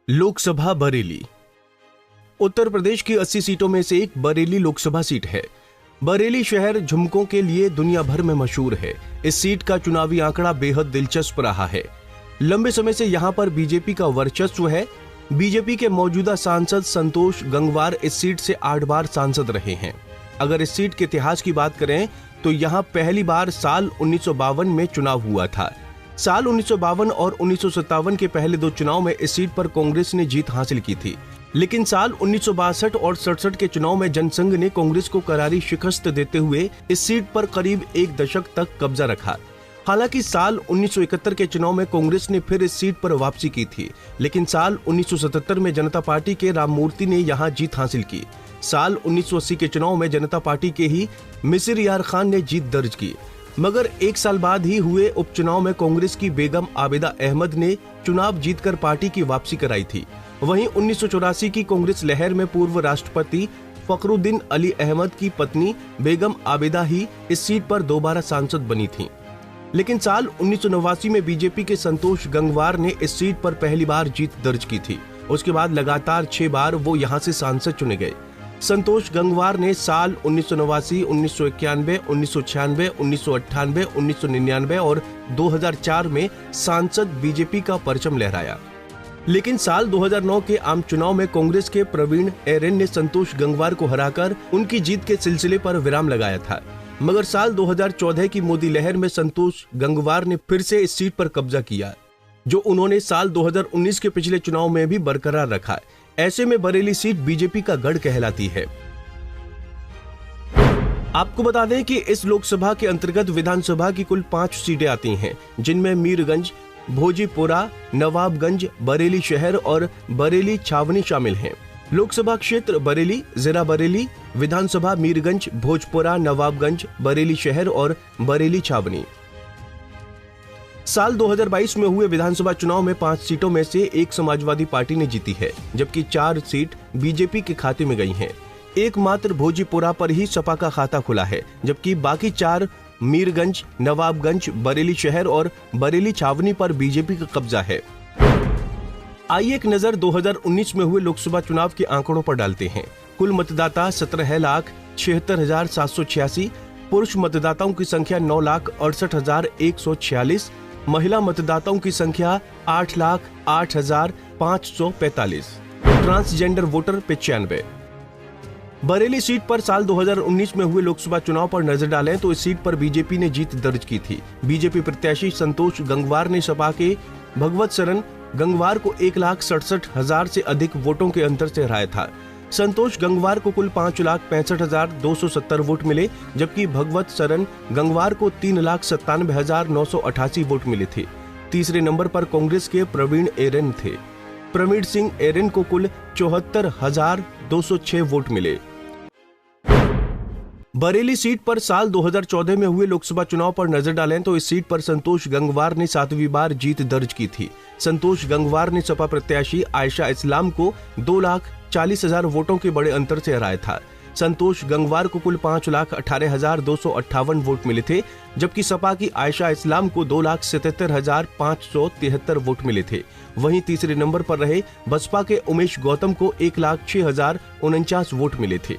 लोकसभा बरेली। उत्तर प्रदेश की 80 सीटों में से एक बरेली लोकसभा सीट है। बरेली शहर झुमकों के लिए दुनिया भर में मशहूर है। इस सीट का चुनावी आंकड़ा बेहद दिलचस्प रहा है। लंबे समय से यहां पर बीजेपी का वर्चस्व है। बीजेपी के मौजूदा सांसद संतोष गंगवार इस सीट से 8 बार सांसद रहे हैं। अगर इस सीट के इतिहास की बात करें तो यहां पहली बार साल 1952 में चुनाव हुआ था। साल 1952 और 1957 के पहले 2 चुनाव में इस सीट पर कांग्रेस ने जीत हासिल की थी, लेकिन साल 1962 और 67 के चुनाव में जनसंघ ने कांग्रेस को करारी शिकस्त देते हुए इस सीट पर करीब 1 दशक तक कब्जा रखा। हालांकि साल 1971 के चुनाव में कांग्रेस ने फिर इस सीट पर वापसी की थी, लेकिन साल 1977 में जनता पार्टी के राममूर्ति ने यहां जीत हासिल की। साल 1980 के चुनाव में जनता पार्टी के ही मिसिर यार खान ने जीत दर्ज की, मगर 1 साल बाद ही हुए उपचुनाव में कांग्रेस की बेगम आबिदा अहमद ने चुनाव जीतकर पार्टी की वापसी कराई थी। वहीं 1984 की कांग्रेस लहर में पूर्व राष्ट्रपति फखरुद्दीन अली अहमद की पत्नी बेगम आबिदा ही इस सीट पर दोबारा सांसद बनी थीं। लेकिन साल 1989 में बीजेपी के संतोष गंगवार ने इस सीट पर पहली बार जीत दर्ज की थी। उसके बाद लगातार 6 बार वो यहां से सांसद चुने गए। संतोष गंगवार ने साल 1989, 1991, 1996, 1998, 1999 और 2004 में सांसद बीजेपी का परचम लहराया। लेकिन साल 2009 के आम चुनाव में कांग्रेस के प्रवीण एरेन ने संतोष गंगवार को हराकर उनकी जीत के सिलसिले पर विराम लगाया था। मगर साल 2014 की मोदी लहर में संतोष गंगवार ने फिर से इस सीट पर कब्जा किया, जो उन्होंने साल 2019 के पिछले चुनाव में भी बरकरार रखा। ऐसे में बरेली सीट बीजेपी का गढ़ कहलाती है। आपको बता दें कि इस लोकसभा के अंतर्गत विधानसभा की कुल 5 सीटें आती हैं, जिनमें मीरगंज, भोजीपुरा, नवाबगंज, बरेली शहर और बरेली छावनी शामिल हैं। लोकसभा क्षेत्र बरेली, जिला बरेली, विधानसभा मीरगंज, भोजपुरा, नवाबगंज, बरेली शहर और बरेली छावनी। साल 2022 में हुए विधानसभा चुनाव में 5 सीटों में से 1 समाजवादी पार्टी ने जीती है, जबकि 4 सीट बीजेपी के खाते में गई हैं। एकमात्र भोजीपुरा पर ही सपा का खाता खुला है, जबकि बाकी 4 मीरगंज, नवाबगंज, बरेली शहर और बरेली छावनी पर बीजेपी का कब्जा है। आइए एक नजर 2019 में हुए लोकसभा चुनाव के आंकड़ों पर डालते हैं। कुल मतदाता 17,76,786, पुरुष मतदाताओं की संख्या 9,68,146, महिला मतदाताओं की संख्या 8,08,545, ट्रांसजेंडर वोटर 95। बरेली सीट पर साल 2019 में हुए लोकसभा चुनाव पर नजर डालें तो इस सीट पर बीजेपी ने जीत दर्ज की थी। बीजेपी प्रत्याशी संतोष गंगवार ने सपा के भगवत शरण गंगवार को 1,67,000 से अधिक वोटों के अंतर से हराया था। संतोष गंगवार को कुल 5,65,270 वोट मिले, जबकि भगवत शरण गंगवार को 3,97,988 वोट मिले थे। तीसरे नंबर पर कांग्रेस के प्रवीण एरेन थे। प्रवीण सिंह एरेन को कुल 74,206 वोट मिले। बरेली सीट पर साल 2014 में हुए लोकसभा चुनाव पर नजर डालें तो इस सीट पर संतोष गंगवार ने 7वीं बार जीत दर्ज की थी। संतोष गंगवार ने सपा प्रत्याशी आयशा इस्लाम को 2,40,000 वोटों के बड़े अंतर से हराया था। संतोष गंगवार को कुल 5,18,258 वोट मिले थे, जबकि सपा की आयशा इस्लाम को 2,77,573 वोट मिले थे। वहीं तीसरे नंबर पर रहे बसपा के उमेश गौतम को 1,06,049 वोट मिले थे।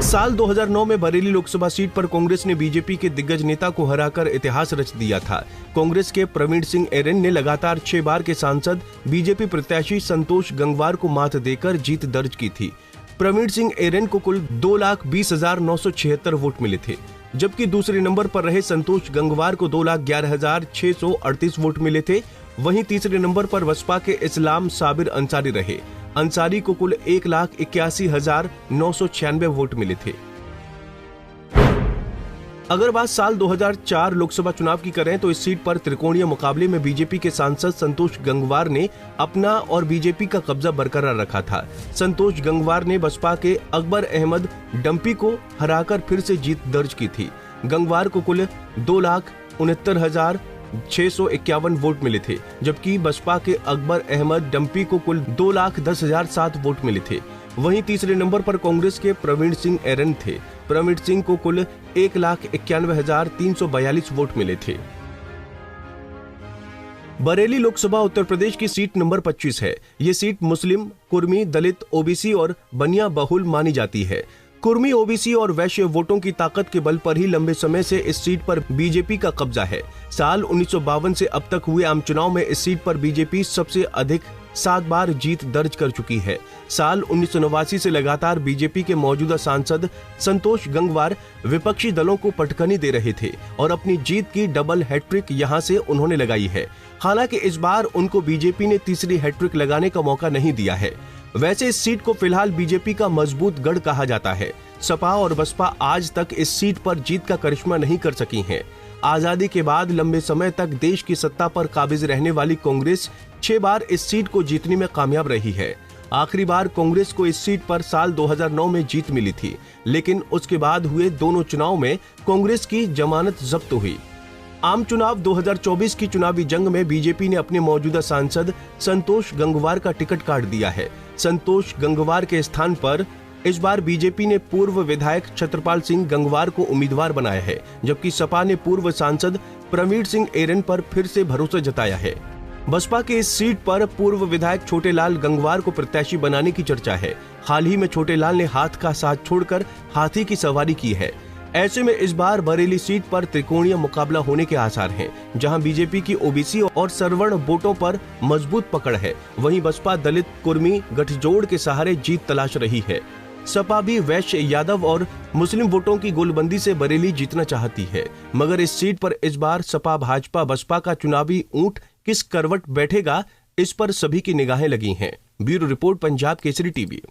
साल 2009 में बरेली लोकसभा सीट पर कांग्रेस ने बीजेपी के दिग्गज नेता को हराकर इतिहास रच दिया था। कांग्रेस के प्रवीण सिंह एरेन ने लगातार 6 बार के सांसद बीजेपी प्रत्याशी संतोष गंगवार को मात देकर जीत दर्ज की थी। प्रवीण सिंह एरेन को कुल 2,20,976 वोट मिले थे, जबकि दूसरे नंबर पर रहे संतोष गंगवार को 2,11,638 वोट मिले थे। वहीं तीसरे नंबर पर बसपा के इस्लाम साबिर अंसारी रहे। अंसारी को कुल 1,81,996 वोट मिले थे। अगर बात साल 2004 लोकसभा चुनाव की करें तो इस सीट पर त्रिकोणीय मुकाबले में बीजेपी के सांसद संतोष गंगवार ने अपना और बीजेपी का कब्जा बरकरार रखा था। संतोष गंगवार ने बसपा के अकबर अहमद डंपी को हराकर फिर से जीत दर्ज की थी। गंगवार को कुल 2,69,651 वोट मिले थे, जबकि बसपा के अकबर अहमद डंपी को कुल 2,10,007 वोट मिले थे। वहीं तीसरे नंबर पर कांग्रेस के प्रवीण सिंह एरेन थे। प्रवीण सिंह को कुल 1,91,342 वोट मिले थे। बरेली लोकसभा उत्तर प्रदेश की सीट नंबर 25 है। ये सीट मुस्लिम, कुर्मी, दलित, ओबीसी और बनिया बहुल मानी जाती है। कुर्मी, ओबीसी और वैश्य वोटों की ताकत के बल पर ही लंबे समय से इस सीट पर बीजेपी का कब्जा है। साल 1952 से अब तक हुए आम चुनाव में इस सीट पर बीजेपी सबसे अधिक 7 बार जीत दर्ज कर चुकी है। साल 1989 से लगातार बीजेपी के मौजूदा सांसद संतोष गंगवार विपक्षी दलों को पटखनी दे रहे थे और अपनी जीत की डबल हैट्रिक यहां से उन्होंने लगाई है। हालांकि इस बार उनको बीजेपी ने तीसरी हैट्रिक लगाने का मौका नहीं दिया है। वैसे इस सीट को फिलहाल बीजेपी का मजबूत गढ़ कहा जाता है। सपा और बसपा आज तक इस सीट पर जीत का करिश्मा नहीं कर सकी हैं। आजादी के बाद लंबे समय तक देश की सत्ता पर काबिज रहने वाली कांग्रेस 6 बार इस सीट को जीतने में कामयाब रही है। आखिरी बार कांग्रेस को इस सीट पर साल 2009 में जीत मिली थी, लेकिन उसके बाद हुए दोनों चुनाव में कांग्रेस की जमानत जब्त हुई। आम चुनाव 2024 की चुनावी जंग में बीजेपी ने अपने मौजूदा सांसद संतोष गंगवार का टिकट काट दिया है। संतोष गंगवार के स्थान पर इस बार बीजेपी ने पूर्व विधायक छत्रपाल सिंह गंगवार को उम्मीदवार बनाया है, जबकि सपा ने पूर्व सांसद प्रवीण सिंह एरन पर फिर से भरोसा जताया है। बसपा के इस सीट पर पूर्व विधायक छोटेलाल गंगवार को प्रत्याशी बनाने की चर्चा है। हाल ही में छोटेलाल ने हाथ का साथ छोड़कर हाथी की सवारी की है। ऐसे में इस बार बरेली सीट पर त्रिकोणीय मुकाबला होने के आसार हैं, जहां बीजेपी की ओबीसी और सरवर्ण वोटों पर मजबूत पकड़ है। वहीं बसपा दलित कुर्मी गठजोड़ के सहारे जीत तलाश रही है। सपा भी वैश्य, यादव और मुस्लिम वोटों की गोलबंदी से बरेली जीतना चाहती है, मगर इस सीट पर इस बार सपा भाजपा बसपा का चुनावी ऊंट किस करवट बैठेगा, इस पर सभी की निगाहें लगी हैं। Bureau report, Punjab Kesari TV.